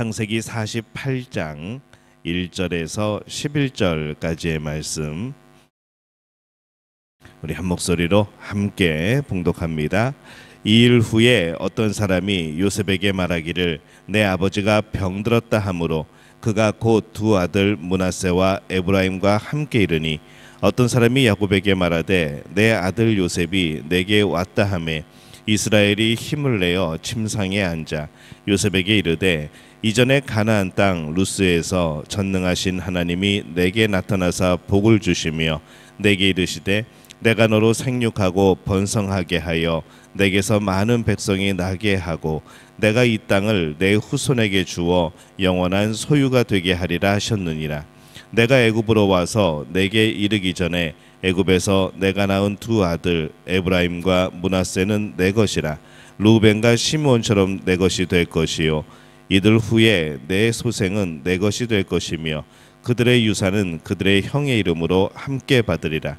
창세기 48장 1절에서 11절까지의 말씀 우리 한 목소리로 함께 봉독합니다. 이 일 후에 어떤 사람이 요셉에게 말하기를 내 아버지가 병들었다 하므로 그가 곧 두 아들 므낫세와 에브라임과 함께 이르니 어떤 사람이 야곱에게 말하되 내 아들 요셉이 내게 왔다 하매 이스라엘이 힘을 내어 침상에 앉아 요셉에게 이르되 이전에 가나안 땅 루스에서 전능하신 하나님이 내게 나타나사 복을 주시며 내게 이르시되 내가 너로 생육하고 번성하게 하여 내게서 많은 백성이 나게 하고 내가 이 땅을 내 후손에게 주어 영원한 소유가 되게 하리라 하셨느니라. 내가 애굽으로 와서 내게 이르기 전에 애굽에서 내가 낳은 두 아들 에브라임과 므낫세는 내 것이라. 루벤과 시므온처럼 내 것이 될 것이요 이들 후에 내 소생은 내 것이 될 것이며 그들의 유산은 그들의 형의 이름으로 함께 받으리라.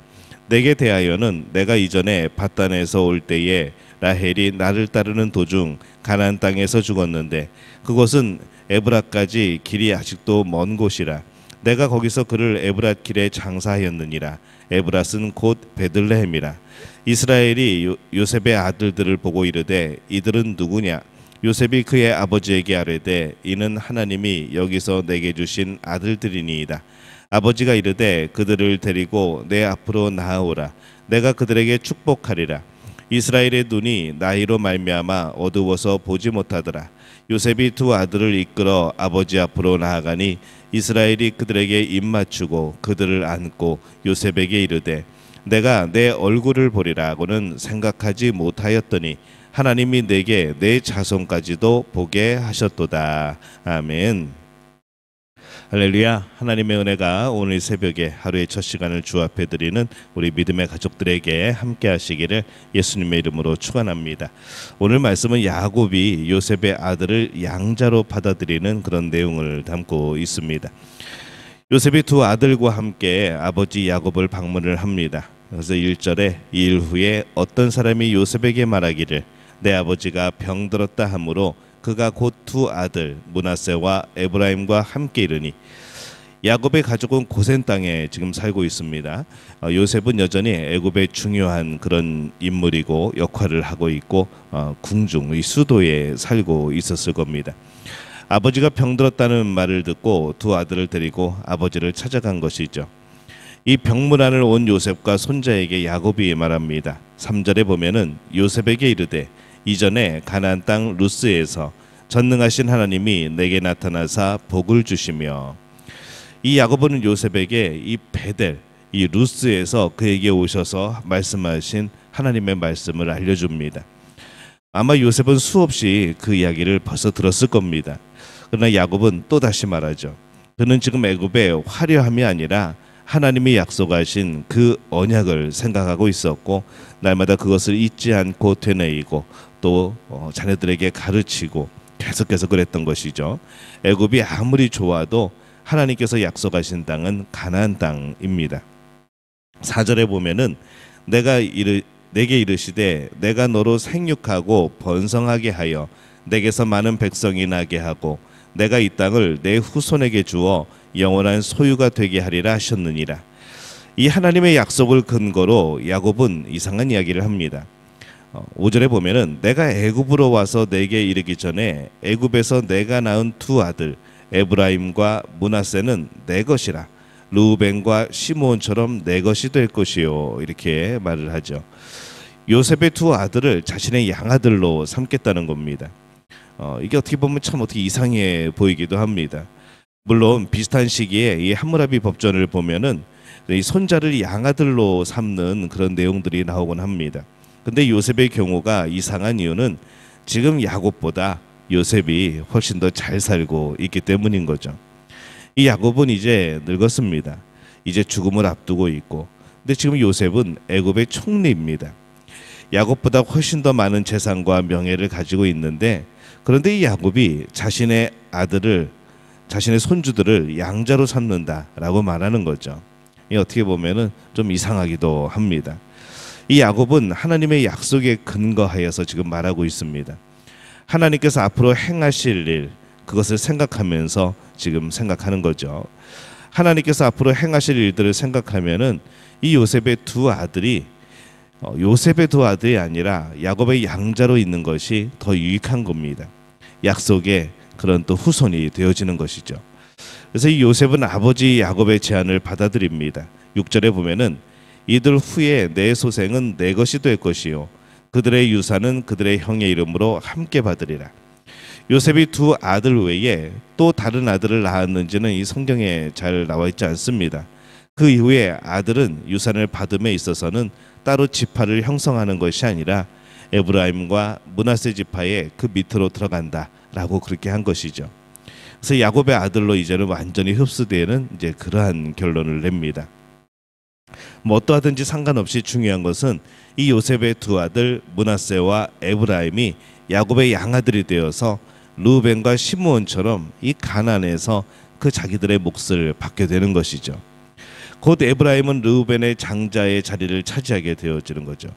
내게 대하여는 내가 이전에 밧단에서 올 때에 라헬이 나를 따르는 도중 가나안 땅에서 죽었는데 그곳은 에브라까지 길이 아직도 먼 곳이라. 내가 거기서 그를 에브랏 길에 장사하였느니라. 에브랏은 곧 베들레헴이라. 이스라엘이 요셉의 아들들을 보고 이르되 이들은 누구냐? 요셉이 그의 아버지에게 아뢰되 이는 하나님이 여기서 내게 주신 아들들이니이다. 아버지가 이르되 그들을 데리고 내 앞으로 나아오라. 내가 그들에게 축복하리라. 이스라엘의 눈이 나이로 말미암아 어두워서 보지 못하더라. 요셉이 두 아들을 이끌어 아버지 앞으로 나아가니 이스라엘이 그들에게 입맞추고 그들을 안고 요셉에게 이르되 내가 내 얼굴을 보리라고는 생각하지 못하였더니 하나님이 내게 내 자손까지도 보게 하셨도다. 아멘. 할렐루야. 하나님의 은혜가 오늘 새벽에 하루의 첫 시간을 주 앞에 드리는 우리 믿음의 가족들에게 함께 하시기를 예수님의 이름으로 축원합니다. 오늘 말씀은 야곱이 요셉의 아들을 양자로 받아들이는 그런 내용을 담고 있습니다. 요셉이 두 아들과 함께 아버지 야곱을 방문을 합니다. 그래서 1절에 이 일 후에 어떤 사람이 요셉에게 말하기를 내 아버지가 병들었다 하므로 그가 곧 두 아들 므낫세와 에브라임과 함께 이르니 야곱의 가족은 고센 땅에 지금 살고 있습니다. 요셉은 여전히 애굽의 중요한 그런 인물이고 역할을 하고 있고 궁중 이 수도에 살고 있었을 겁니다. 아버지가 병들었다는 말을 듣고 두 아들을 데리고 아버지를 찾아간 것이죠. 이 병문안을 온 요셉과 손자에게 야곱이 말합니다. 3절에 보면은 요셉에게 이르되 이전에 가나안 땅 루스에서 전능하신 하나님이 내게 나타나사 복을 주시며 이 야곱은 요셉에게 이 베델 이 루스에서 그에게 오셔서 말씀하신 하나님의 말씀을 알려줍니다. 아마 요셉은 수없이 그 이야기를 벌써 들었을 겁니다. 그러나 야곱은 또다시 말하죠. 그는 지금 애굽의 화려함이 아니라 하나님이 약속하신 그 언약을 생각하고 있었고 날마다 그것을 잊지 않고 되뇌이고 또 자녀들에게 가르치고 계속해서 그랬던 것이죠. 애굽이 아무리 좋아도 하나님께서 약속하신 땅은 가나안 땅입니다. 4절에 보면은 내게 이르시되 내가 너로 생육하고 번성하게 하여 내게서 많은 백성이 나게 하고 내가 이 땅을 내 후손에게 주어 영원한 소유가 되게 하리라 하셨느니라. 이 하나님의 약속을 근거로 야곱은 이상한 이야기를 합니다. 5절에 보면은 내가 애굽으로 와서 내게 이르기 전에 애굽에서 내가 낳은 두 아들 에브라임과 므낫세는 내 것이라. 루벤과 시므온처럼 내 것이 될 것이요 이렇게 말을 하죠. 요셉의 두 아들을 자신의 양아들로 삼겠다는 겁니다. 이게 어떻게 보면 참 어떻게 이상해 보이기도 합니다. 물론 비슷한 시기에 이 함무라비 법전을 보면은 이 손자를 양아들로 삼는 그런 내용들이 나오곤 합니다. 근데 요셉의 경우가 이상한 이유는 지금 야곱보다 요셉이 훨씬 더 잘 살고 있기 때문인 거죠. 이 야곱은 이제 늙었습니다. 이제 죽음을 앞두고 있고 근데 지금 요셉은 애굽의 총리입니다. 야곱보다 훨씬 더 많은 재산과 명예를 가지고 있는데 그런데 이 야곱이 자신의 아들을 자신의 손주들을 양자로 삼는다라고 말하는 거죠. 이 어떻게 보면은 좀 이상하기도 합니다. 이 야곱은 하나님의 약속에 근거하여서 지금 말하고 있습니다. 하나님께서 앞으로 행하실 일, 그것을 생각하면서 지금 생각하는 거죠. 하나님께서 앞으로 행하실 일들을 생각하면은 이 요셉의 두 아들이 아니라 야곱의 양자로 있는 것이 더 유익한 겁니다. 약속의 그런 또 후손이 되어지는 것이죠. 그래서 이 요셉은 아버지 야곱의 제안을 받아들입니다. 6절에 보면은 이들 후에 내 소생은 내 것이 될 것이요 그들의 유산은 그들의 형의 이름으로 함께 받으리라. 요셉이 두 아들 외에 또 다른 아들을 낳았는지는 이 성경에 잘 나와 있지 않습니다. 그 이후에 아들은 유산을 받음에 있어서는 따로 지파를 형성하는 것이 아니라 에브라임과 므낫세 지파의 그 밑으로 들어간다라고 그렇게 한 것이죠. 그래서 야곱의 아들로 이제는 완전히 흡수되는 이제 그러한 결론을 냅니다. 뭐 어떠하든지 상관없이 중요한 것은 이 요셉의 두 아들 므낫세와 에브라임이 야곱의 양아들이 되어서 르우벤과 시므온처럼 이 가나안에서 그 자기들의 몫을 받게 되는 것이죠. 곧 에브라임은 르우벤의 장자의 자리를 차지하게 되어지는 거죠.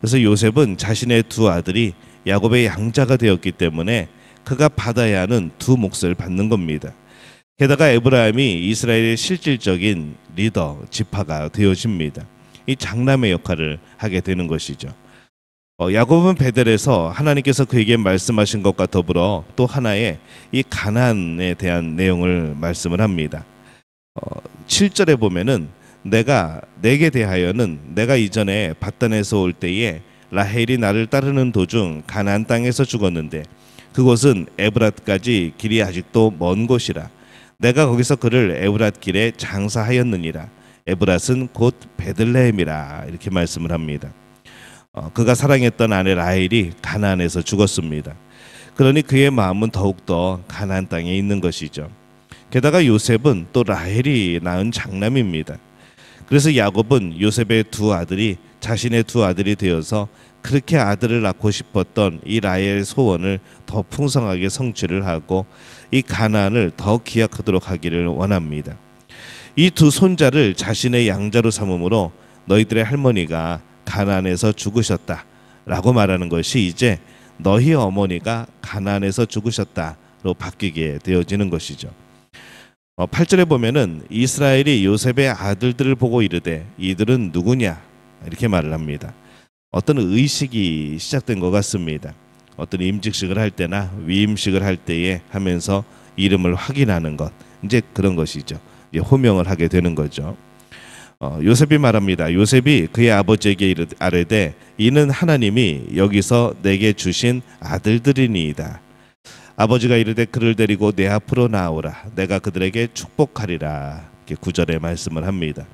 그래서 요셉은 자신의 두 아들이 야곱의 양자가 되었기 때문에 그가 받아야 하는 두 몫을 받는 겁니다. 게다가 에브라임이 이스라엘의 실질적인 리더, 지파가 되어집니다. 이 장남의 역할을 하게 되는 것이죠. 야곱은 베델에서 하나님께서 그에게 말씀하신 것과 더불어 또 하나의 이 가나안에 대한 내용을 말씀을 합니다. 7절에 보면은 내게 대하여는 내가 이전에 밧단에서 올 때에 라헬이 나를 따르는 도중 가나안 땅에서 죽었는데 그곳은 에브랏까지 길이 아직도 먼 곳이라 내가 거기서 그를 에브랏 길에 장사하였느니라. 에브랏은 곧 베들레헴이라 이렇게 말씀을 합니다. 그가 사랑했던 아내 라헬이 가나안에서 죽었습니다. 그러니 그의 마음은 더욱더 가나안 땅에 있는 것이죠. 게다가 요셉은 또 라헬이 낳은 장남입니다. 그래서 야곱은 요셉의 두 아들이 자신의 두 아들이 되어서 그렇게 아들을 낳고 싶었던 이 라헬의 소원을 더 풍성하게 성취를 하고 이 가나안을 더 기약하도록 하기를 원합니다. 이 두 손자를 자신의 양자로 삼음으로 너희들의 할머니가 가나안에서 죽으셨다라고 말하는 것이 이제 너희 어머니가 가나안에서 죽으셨다로 바뀌게 되어지는 것이죠. 8절에 보면은 이스라엘이 요셉의 아들들을 보고 이르되 이들은 누구냐 이렇게 말을 합니다. 어떤 의식이 시작된 것 같습니다. 어떤 임직식을 할 때나 위임식을 할 때에 하면서 이름을 확인하는 것, 이제 그런 것이죠. 이제 호명을 하게 되는 거죠. 요셉이 말합니다. 요셉이 그의 아버지에게 아뢰되 이는 하나님이 여기서 내게 주신 아들들이니이다. 아버지가 이르되 그를 데리고 내 앞으로 나오라. 내가 그들에게 축복하리라. 이렇게 9절에 말씀을 합니다.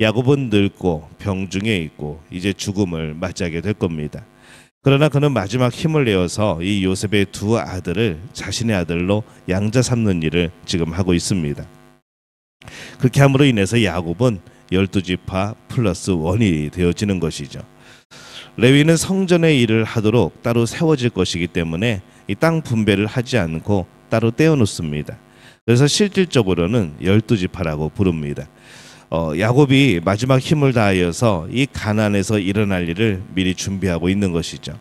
야곱은 늙고 병중에 있고 이제 죽음을 맞이하게 될 겁니다. 그러나 그는 마지막 힘을 내어서 이 요셉의 두 아들을 자신의 아들로 양자 삼는 일을 지금 하고 있습니다. 그렇게 함으로 인해서 야곱은 12지파 플러스 1이 되어지는 것이죠. 레위는 성전의 일을 하도록 따로 세워질 것이기 때문에 이 땅 분배를 하지 않고 따로 떼어놓습니다. 그래서 실질적으로는 12지파라고 부릅니다. 야곱이 마지막 힘을 다하여서 이 가나안에서 일어날 일을 미리 준비하고 있는 것이죠.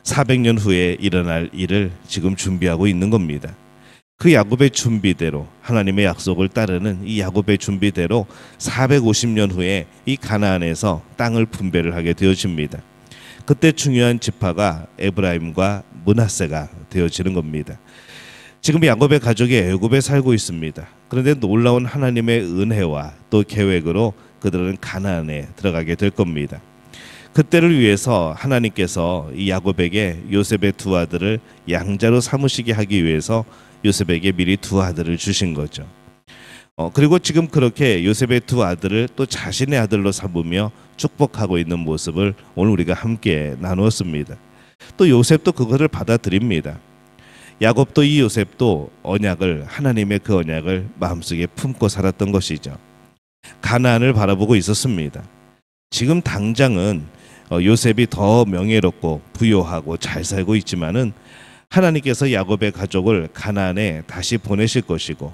400년 후에 일어날 일을 지금 준비하고 있는 겁니다. 그 야곱의 준비대로 하나님의 약속을 따르는 이 야곱의 준비대로 450년 후에 이 가나안에서 땅을 분배를 하게 되어집니다. 그때 중요한 지파가 에브라임과 므낫세가 되어지는 겁니다. 지금 야곱의 가족이 애굽에 살고 있습니다. 그런데 놀라운 하나님의 은혜와 또 계획으로 그들은 가나안에 들어가게 될 겁니다. 그때를 위해서 하나님께서 이 야곱에게 요셉의 두 아들을 양자로 삼으시게 하기 위해서 요셉에게 미리 두 아들을 주신 거죠. 그리고 지금 그렇게 요셉의 두 아들을 또 자신의 아들로 삼으며 축복하고 있는 모습을 오늘 우리가 함께 나누었습니다. 또 요셉도 그것을 받아들입니다. 야곱도 이 요셉도 하나님의 그 언약을 마음속에 품고 살았던 것이죠. 가나안을 바라보고 있었습니다. 지금 당장은 요셉이 더 명예롭고 부요하고 잘 살고 있지만은 하나님께서 야곱의 가족을 가나안에 다시 보내실 것이고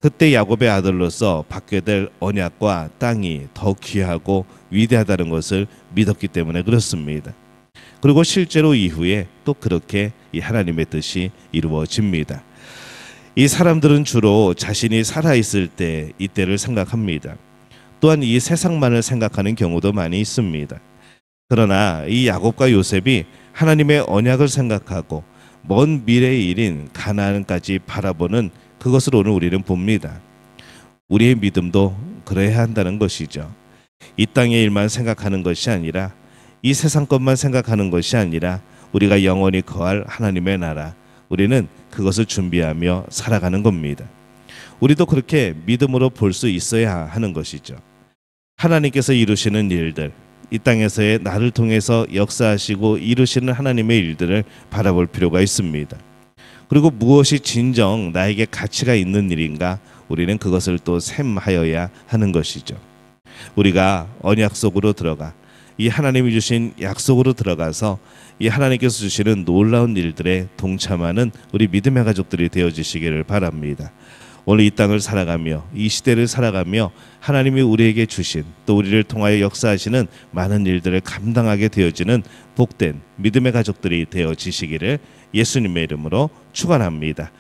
그때 야곱의 아들로서 받게 될 언약과 땅이 더 귀하고 위대하다는 것을 믿었기 때문에 그렇습니다. 그리고 실제로 이후에 또 그렇게 이 하나님의 뜻이 이루어집니다. 이 사람들은 주로 자신이 살아있을 때 이때를 생각합니다. 또한 이 세상만을 생각하는 경우도 많이 있습니다. 그러나 이 야곱과 요셉이 하나님의 언약을 생각하고 먼 미래의 일인 가나안까지 바라보는 그것을 오늘 우리는 봅니다. 우리의 믿음도 그래야 한다는 것이죠. 이 땅의 일만 생각하는 것이 아니라, 이 세상 것만 생각하는 것이 아니라 우리가 영원히 거할 하나님의 나라, 우리는 그것을 준비하며 살아가는 겁니다. 우리도 그렇게 믿음으로 볼 수 있어야 하는 것이죠. 하나님께서 이루시는 일들, 이 땅에서의 나를 통해서 역사하시고 이루시는 하나님의 일들을 바라볼 필요가 있습니다. 그리고 무엇이 진정 나에게 가치가 있는 일인가, 우리는 그것을 또 셈하여야 하는 것이죠. 우리가 언약 속으로 들어가 이 하나님이 주신 약속으로 들어가서 이 하나님께서 주시는 놀라운 일들에 동참하는 우리 믿음의 가족들이 되어주시기를 바랍니다. 오늘 이 땅을 살아가며 이 시대를 살아가며 하나님이 우리에게 주신, 또 우리를 통하여 역사하시는 많은 일들을 감당하게 되어지는 복된 믿음의 가족들이 되어지시기를 예수님의 이름으로 축원합니다.